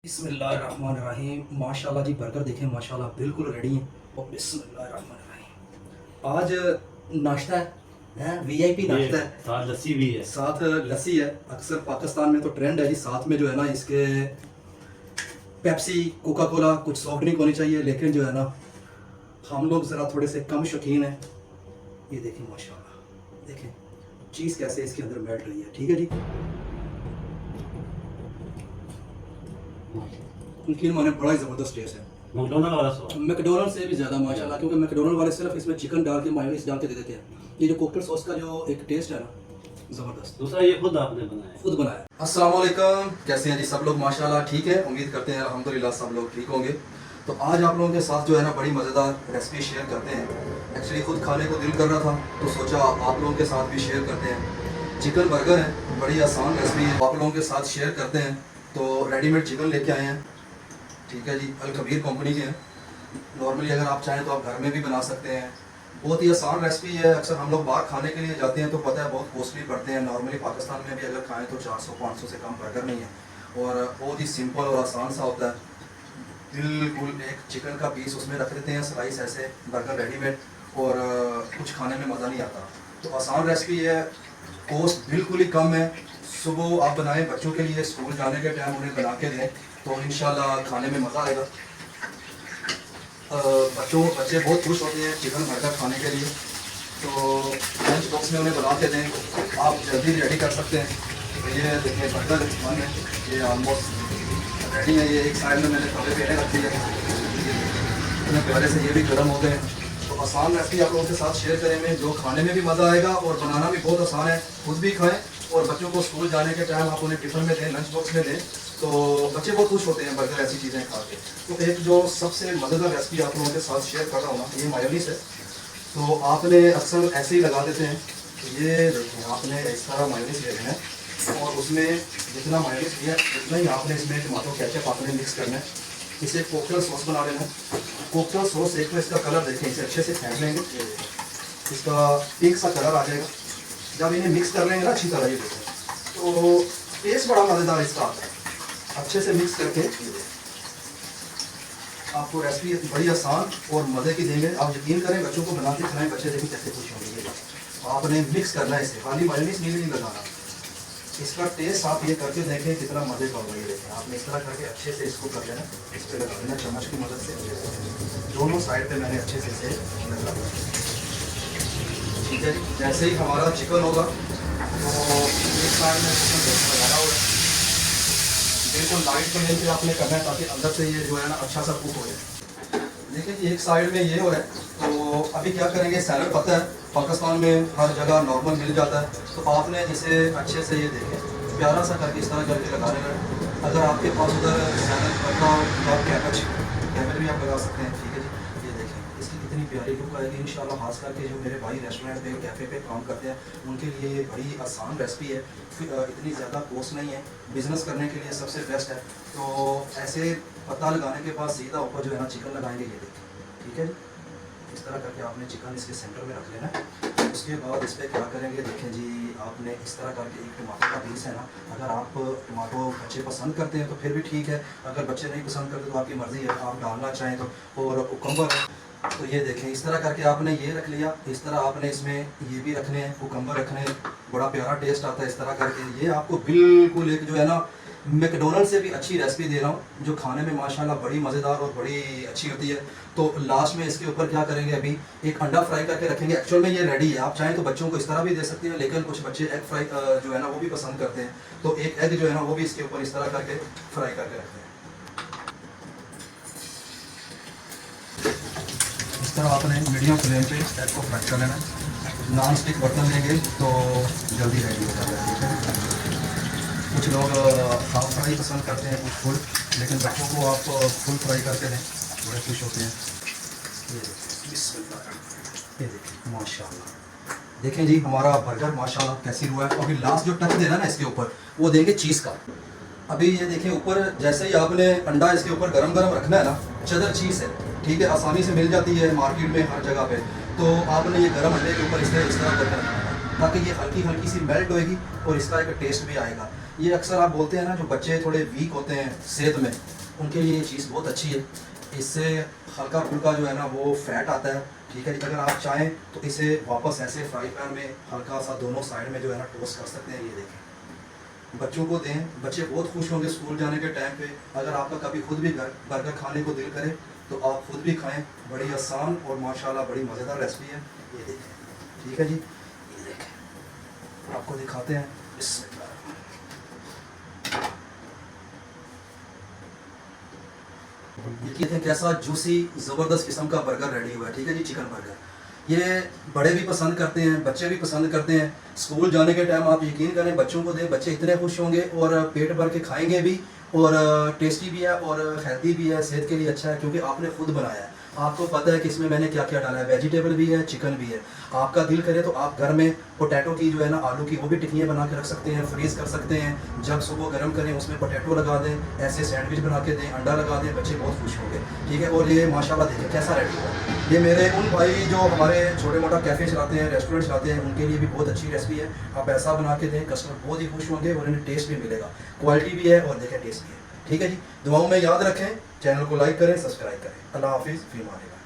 बिस्मिल्लाहिर्रहमानिर्रहीम। माशाल्लाह जी, बर्गर देखें माशाल्लाह बिल्कुल रेडी हैं। और बिस्मिल्लाहिर्रहमानिर्रहीम, आज नाश्ता है वीआईपी नाश्ता है, साथ लस्सी भी है। साथ लस्सी है। अक्सर पाकिस्तान में तो ट्रेंड है जी, साथ में जो है ना इसके पेप्सी कोका कोला कुछ सॉफ्ट ड्रिंक होनी चाहिए, लेकिन जो है ना हम लोग ज़रा थोड़े से कम शौकीन हैं। ये देखें माशाल्लाह, देखें चीज़ कैसे इसके अंदर बैठ रही है। ठीक है जी, उनकी माने बड़ा ही ज़बरदस्त टेस्ट है, मैकडोनल्ड वाला स्वाद। मैकडोनल्ड से भी ज़्यादा माशाल्लाह, क्योंकि मैकडोनल्ड वाले सिर्फ इसमें चिकन डाल के मायोनीज डाल के दे देते हैं। ये जो कोकटल सॉस का जो एक टेस्ट है ना, ज़बरदस्त। दूसरा ये खुद आपने बनाया। खुद बनाया। अस्सलाम वालेकुम, कैसे हैं जी सब लोग? माशाल्लाह ठीक है, उम्मीद करते हैं अल्हम्दुलिल्लाह सब लोग ठीक होंगे। तो आज आप लोगों के साथ जो है ना बड़ी मज़ेदार रेसिपी शेयर करते हैं। एक्चुअली खुद खाने को दिल कर रहा था तो सोचा आप लोगों के साथ भी शेयर करते हैं। चिकन बर्गर है, बड़ी आसान रेसिपी है, आप लोगों के साथ शेयर करते हैं। तो रेडीमेड चिकन लेके आए हैं, ठीक है जी, अल कबीर कंपनी के हैं। नॉर्मली अगर आप चाहें तो आप घर में भी बना सकते हैं। बहुत ही आसान रेसिपी है। अक्सर हम लोग बाहर खाने के लिए जाते हैं तो पता है बहुत कॉस्टली पड़ते हैं। नॉर्मली पाकिस्तान में भी अगर खाएं तो 400-500 से कम बर्गर नहीं है, और बहुत ही सिंपल और आसान सा होता है। बिल्कुल एक चिकन का पीस उसमें रख देते हैं, स्लाइस ऐसे, बर्गर रेडीमेड, और कुछ खाने में मज़ा नहीं आता। तो आसान रेसिपी है, कॉस्ट बिल्कुल ही कम है। सुबह आप बनाएं बच्चों के लिए, स्कूल जाने के टाइम उन्हें बना के दें तो इंशाल्लाह खाने में मज़ा आएगा। बच्चे बहुत खुश होते हैं चिकन बर्गर खाने के लिए। तो लंच बॉक्स में उन्हें बना के दें, आप जल्दी रेडी कर सकते हैं। तो ये देखिए बर्गर बन है, ये ऑलमोस्ट रेडी है। ये एक साइड में मैंने तवे पे रख दिया, इतने प्यारे से ये भी गर्म हो गए। तो आसान रेसिपी आप लोगों के साथ शेयर करेंगे जो खाने में भी मज़ा आएगा और बनाना भी बहुत आसान है। खुद भी खाएँ और बच्चों को स्कूल जाने के टाइम आप उन्हें टिफ़िन में दें, लंच बॉक्स में दें, तो बच्चे बहुत खुश होते हैं बर्गर ऐसी चीज़ें खा के। तो एक जो सबसे मज़ेदार रेसिपी आप लोगों के साथ शेयर कर रहा हूँ ना, ये मायोनीस है। तो आपने अक्सर ऐसे ही लगा देते हैं। तो ये देखिए आपने इस तरह मायोनीस ले लेना है, और उसमें जितना मायोनीस लिया उतना ही आपने इसमें टमाटो केचप आपने मिक्स करना है। इसे कोकटल सॉस बना लेना है। कोकटल सॉस एक तो इसका कलर देखें, इसे अच्छे से फेंट लेंगे, इसका पिंक सा कलर आ जाएगा। जब इन्हें मिक्स कर लेंगे ना अच्छी तरह, ये देखें तो टेस्ट बड़ा मज़ेदार इसका आता है। अच्छे से मिक्स करके आपको रेसिपी बड़ी आसान और मज़े की देंगे। आप यकीन करें, बच्चों को बना के खिलाएं, बच्चे देखिए कैसे खुश होंगे। आपने मिक्स करना है इसे, खाली मायोनीस नहीं लगाना। इसका टेस्ट आप ये करके देखें कितना मज़े का होगा। ये देखें आपने इस तरह करके अच्छे से इसको कर लेना, इस पर लगा देना चम्मच की मदद से। दोनों साइड पे मैंने अच्छे से इसे लगा दिया, ठीक है। जैसे ही हमारा चिकन होगा तो एक साइड में चिकन लगाना होगा, बिल्कुल लाइट फ्लेम पे आपने करना है ताकि अंदर से ये जो है ना अच्छा सा कुक हो जाए। देखिए जी एक साइड में ये हो रहा है। तो अभी क्या करेंगे, सैलड पता है पाकिस्तान में हर जगह नॉर्मल मिल जाता है। तो आपने इसे अच्छे से ये देखें प्यारा सा करके इस तरह करके लगा लेना। अगर आपके पास उधर सैलड पता हो तो आप कैबेज भी आप लगा सकते हैं, ठीक है जी। ये देखें इसकी कितनी प्यारी लुक आएगी इंशाल्लाह। खास करके जो मेरे भाई रेस्टोरेंट पे कैफ़े पे काम करते हैं उनके लिए ये बड़ी आसान रेसिपी है, इतनी ज़्यादा कॉस्ट नहीं है, बिज़नेस करने के लिए सबसे बेस्ट है। तो ऐसे पता लगाने के बाद सीधा ऊपर जो है ना चिकन लगाएंगे, ये देखें, ठीक है जी। इस तरह करके आपने चिकन इसके सेंटर में रख लेना है। उसके बाद इस पर क्या करेंगे, देखें जी आपने इस तरह करके एक टमाटर का पीस है ना, अगर आप टमाटो बच्चे पसंद करते हैं तो फिर भी ठीक है, अगर बच्चे नहीं पसंद करते तो आपकी मर्ज़ी है, आप डालना चाहें तो। और कुकम्बर है, तो ये देखें इस तरह करके आपने ये रख लिया। इस तरह आपने इसमें ये भी रखने हैं, कुकम्बर रखने हैं, बड़ा प्यारा टेस्ट आता है इस तरह करके। ये आपको बिल्कुल एक जो है ना मैकडोनल्ड से भी अच्छी रेसिपी दे रहा हूँ, जो खाने में माशाल्लाह बड़ी मज़ेदार और बड़ी अच्छी होती है। तो लास्ट में इसके ऊपर क्या करेंगे, अभी एक अंडा फ्राई करके रखेंगे। एक्चुअल में ये रेडी है, आप चाहें तो बच्चों को इस तरह भी दे सकते हैं, लेकिन कुछ बच्चे एग फ्राई जो है ना वो भी पसंद करते हैं। तो एक एग जो है ना वो भी इसके ऊपर इस तरह करके फ्राई करके रखते हैं। इस तरह आपने मीडियम फ्लेम पे एग को फ्राई कर लेना है। नॉन स्टिक बर्तन लेंगे तो जल्दी रेडी हो जाता है, ठीक है। कुछ लोग हाफ फ्राई पसंद करते हैं, कुछ फुल, लेकिन बच्चों को आप फुल फ्राई करके दें, बड़े खुश होते हैं। ये देखिए बिस्मिल्लाह, ये देखिए माशाल्लाह। देखें जी हमारा बर्गर माशाल्लाह कैसी हुआ है। अभी लास्ट जो टच देना ना इसके ऊपर वो देंगे चीज़ का। अभी ये देखिए ऊपर जैसे ही आपने अंडा इसके ऊपर गरम गरम रखना है ना, चदर चीज़ है, ठीक है, आसानी से मिल जाती है मार्केट में हर जगह पे। तो आपने ये गरम अंडे के ऊपर इस तरह करके रखना है ताकि ये हल्की हल्की सी मेल्ट होएगी और इसका एक टेस्ट भी आएगा। ये अक्सर आप बोलते हैं ना, जो बच्चे थोड़े वीक होते हैं सेहत में, उनके लिए ये चीज़ बहुत अच्छी है। इससे हल्का फुल्का जो है ना वो फैट आता है, ठीक है जी। अगर आप चाहें तो इसे वापस ऐसे फ्राई पैन में हल्का सा दोनों साइड में जो है ना टोस्ट कर सकते हैं। ये देखें, बच्चों को दें, बच्चे बहुत खुश होंगे स्कूल जाने के टाइम पे। अगर आपका कभी खुद भी बर्गर खाने को दिल करे तो आप खुद भी खाएं। बड़ी आसान और माशाल्लाह बड़ी मज़ेदार रेसिपी है। ये देखें, ठीक है जी। ये देखें, आपको दिखाते हैं। ये देखें कैसा जूसी ज़बरदस्त किस्म का बर्गर रेडी हुआ है, ठीक है जी। चिकन बर्गर ये बड़े भी पसंद करते हैं, बच्चे भी पसंद करते हैं। स्कूल जाने के टाइम आप यकीन करें बच्चों को दें, बच्चे इतने खुश होंगे और पेट भर के खाएंगे भी, और टेस्टी भी है और हेल्दी भी है, सेहत के लिए अच्छा है, क्योंकि आपने खुद बनाया है। आपको पता है कि इसमें मैंने क्या क्या डाला है, वेजिटेबल भी है, चिकन भी है। आपका दिल करे तो आप घर में पोटैटो की जो है ना, आलू की, वो भी टिक्कियाँ बना के रख सकते हैं, फ्रीज़ कर सकते हैं। जब सुबह गर्म करें उसमें पोटैटो लगा दें, ऐसे सैंडविच बना के दें, अंडा लगा दें, बच्चे बहुत खुश होंगे, ठीक है। और ये माशाल्लाह देखें कैसा रेडी हुआ है। ये मेरे उन भाई जो हमारे छोटे मोटा कैफ़े चलाते हैं, रेस्टोरेंट चलाते हैं, उनके लिए भी बहुत अच्छी रेसिपी है। आप ऐसा बना के दें, कस्टमर बहुत ही खुश होंगे और इन्हें टेस्ट भी मिलेगा, क्वालिटी भी है और देखें टेस्ट भी है, ठीक है जी। दुआओं में याद रखें, चैनल को लाइक करें, सब्सक्राइब करें। अल्लाह हाफिज़, फी अमान अल्लाह।